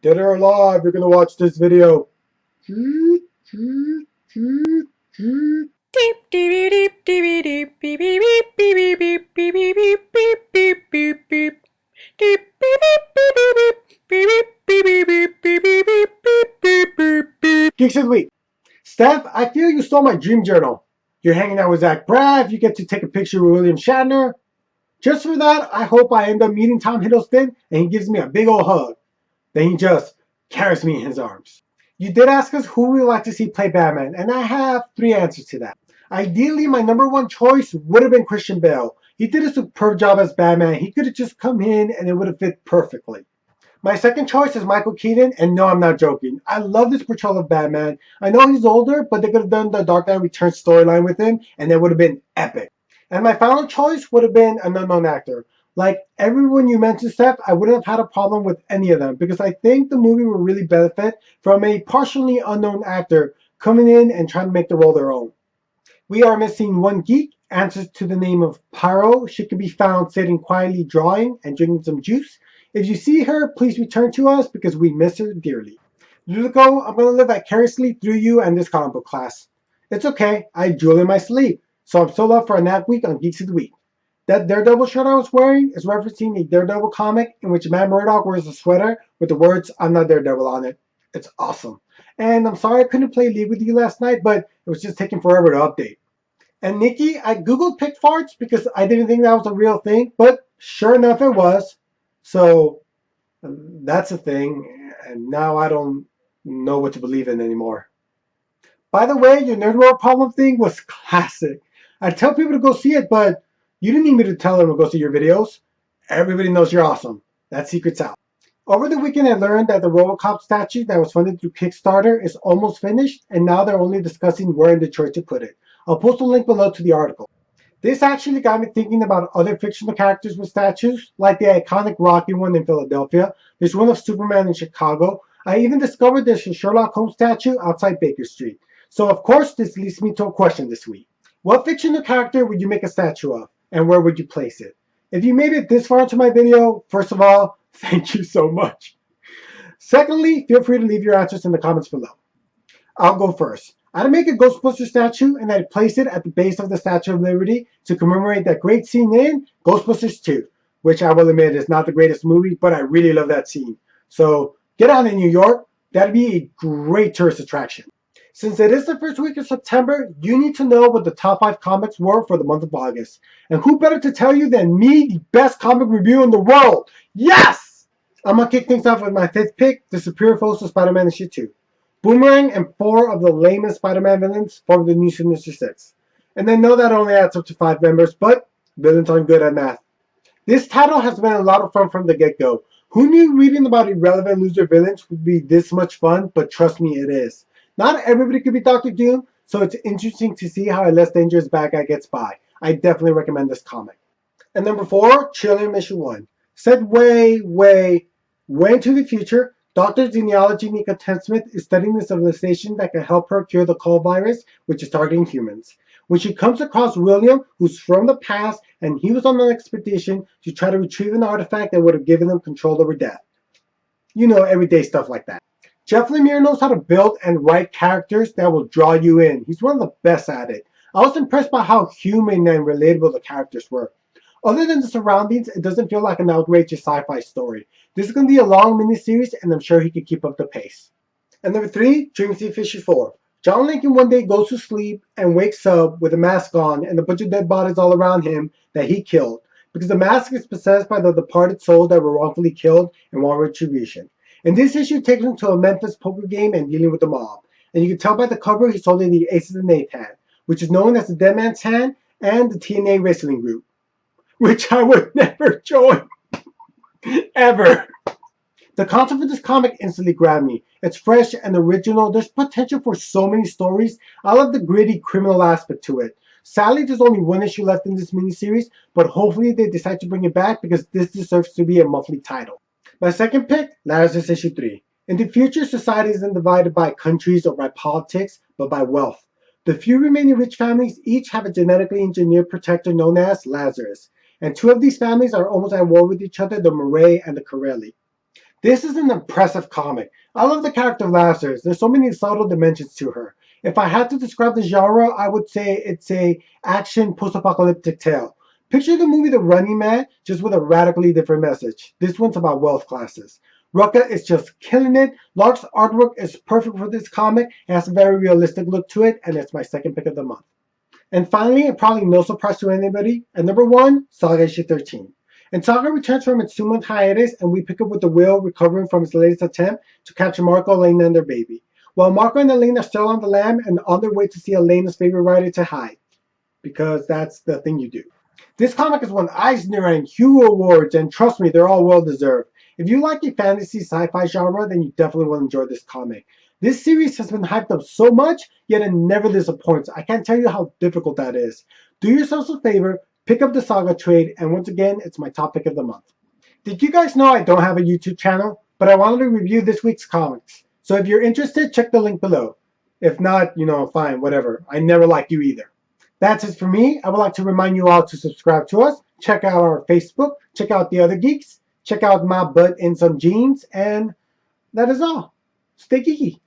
Dead or alive, you're gonna watch this video. Geeks of the Week. Steph, I feel you stole my dream journal. You're hanging out with Zach Braff, you get to take a picture with William Shatner. Just for that, I hope I end up meeting Tom Hiddleston and he gives me a big old hug. Then he just carries me in his arms. You did ask us who we would like to see play Batman, and I have three answers to that. Ideally, my number one choice would have been Christian Bale. He did a superb job as Batman. He could have just come in and it would have fit perfectly. My second choice is Michael Keaton, and no, I'm not joking. I love this portrayal of Batman. I know he's older, but they could have done the Dark Knight Returns storyline with him, and it would have been epic. And my final choice would have been an unknown actor. Like everyone you mentioned, Steph, I wouldn't have had a problem with any of them because I think the movie would really benefit from a partially unknown actor coming in and trying to make the role their own. We are missing one geek, answers to the name of Pyro. She can be found sitting quietly drawing and drinking some juice. If you see her, please return to us because we miss her dearly. Ludoco, I'm going to live vicariously through you and this comic book class. It's okay, I drool in my sleep, so I'm still up for a nap week on Geeks of the Week. That Daredevil shirt I was wearing is referencing a Daredevil comic in which Matt Murdock wears a sweater with the words "I'm not Daredevil" on it. It's awesome. And I'm sorry I couldn't play League with you last night, but it was just taking forever to update. And Nikki, I googled pig farts because I didn't think that was a real thing, but sure enough, it was. So that's a thing, and now I don't know what to believe in anymore. By the way, your Nerd World problem thing was classic. I tell people to go see it, but you didn't need me to tell them to go see your videos. Everybody knows you're awesome. That secret's out. Over the weekend, I learned that the Robocop statue that was funded through Kickstarter is almost finished, and now they're only discussing where in Detroit to put it. I'll post a link below to the article. This actually got me thinking about other fictional characters with statues, like the iconic Rocky one in Philadelphia. There's one of Superman in Chicago. I even discovered there's a Sherlock Holmes statue outside Baker Street. So of course this leads me to a question this week. What fictional character would you make a statue of, and where would you place it? If you made it this far into my video, first of all, thank you so much. Secondly, feel free to leave your answers in the comments below. I'll go first. I'd make a Ghostbuster statue and I'd place it at the base of the Statue of Liberty to commemorate that great scene in Ghostbusters 2, which I will admit is not the greatest movie, but I really love that scene. So get on in New York. That'd be a great tourist attraction. Since it is the first week of September, you need to know what the top 5 comics were for the month of August. And who better to tell you than me, the best comic reviewer in the world? Yes! I'm going to kick things off with my 5th pick, The Superior Foes of Spider-Man Issue 2. Boomerang and 4 of the lamest Spider-Man villains form the new Sinister Six. And then know that only adds up to 5 members, but villains aren't good at math. This title has been a lot of fun from the get-go. Who knew reading about irrelevant loser villains would be this much fun, but trust me, it is. Not everybody could be Doctor Doom, so it's interesting to see how a less dangerous bad guy gets by. I definitely recommend this comic. And number 4, Trillium Issue 1. Set way into the future, Dr. Genealogy Nika Tensmith is studying the civilization that can help her cure the cold virus, which is targeting humans. When she comes across William, who's from the past, and he was on an expedition to try to retrieve an artifact that would have given him control over death. You know, everyday stuff like that. Jeff Lemire knows how to build and write characters that will draw you in. He's one of the best at it. I was impressed by how human and relatable the characters were. Other than the surroundings, it doesn't feel like an outrageous sci-fi story. This is going to be a long miniseries, and I'm sure he can keep up the pace. And number 3, Dream Thief Issue 4. John Lincoln one day goes to sleep and wakes up with a mask on and a bunch of dead bodies all around him that he killed, because the mask is possessed by the departed souls that were wrongfully killed and want retribution. And this issue takes him to a Memphis poker game and dealing with the mob. And you can tell by the cover he's holding the Aces and Eighth hand, which is known as the Dead Man's Hand and the TNA Wrestling Group, which I would never join. Ever. The concept of this comic instantly grabbed me. It's fresh and original. There's potential for so many stories. I love the gritty criminal aspect to it. Sadly, there's only one issue left in this miniseries, but hopefully they decide to bring it back because this deserves to be a monthly title. My second pick, Lazarus Issue 3. In the future, society isn't divided by countries or by politics, but by wealth. The few remaining rich families each have a genetically engineered protector known as Lazarus, and 2 of these families are almost at war with each other, the Murray and the Corelli. This is an impressive comic. I love the character of Lazarus. There's so many subtle dimensions to her. If I had to describe the genre, I would say it's a action post-apocalyptic tale. Picture the movie The Running Man, just with a radically different message. This one's about wealth classes. Rucka is just killing it. Lark's artwork is perfect for this comic. It has a very realistic look to it, and it's my second pick of the month. And finally, and probably no surprise to anybody, at number one, Saga issue 13. And Saga returns from its 2-month hiatus, and we pick up with the Will recovering from his latest attempt to capture Marco, Elena, and their baby. While Marco and Elena are still on the lam and on their way to see Elena's favorite writer to hide, because that's the thing you do. This comic has won Eisner and Hugo Awards, and trust me, they're all well deserved. If you like the fantasy sci-fi genre, then you definitely will enjoy this comic. This series has been hyped up so much, yet it never disappoints. I can't tell you how difficult that is. Do yourselves a favor, pick up the Saga trade, and once again, it's my top pick of the month. Did you guys know I don't have a YouTube channel? But I wanted to review this week's comics. So if you're interested, check the link below. If not, fine, whatever. I never liked you either. That's it for me. I would like to remind you all to subscribe to us, check out our Facebook, check out the other geeks, check out my butt in some jeans, and that is all. Stay geeky.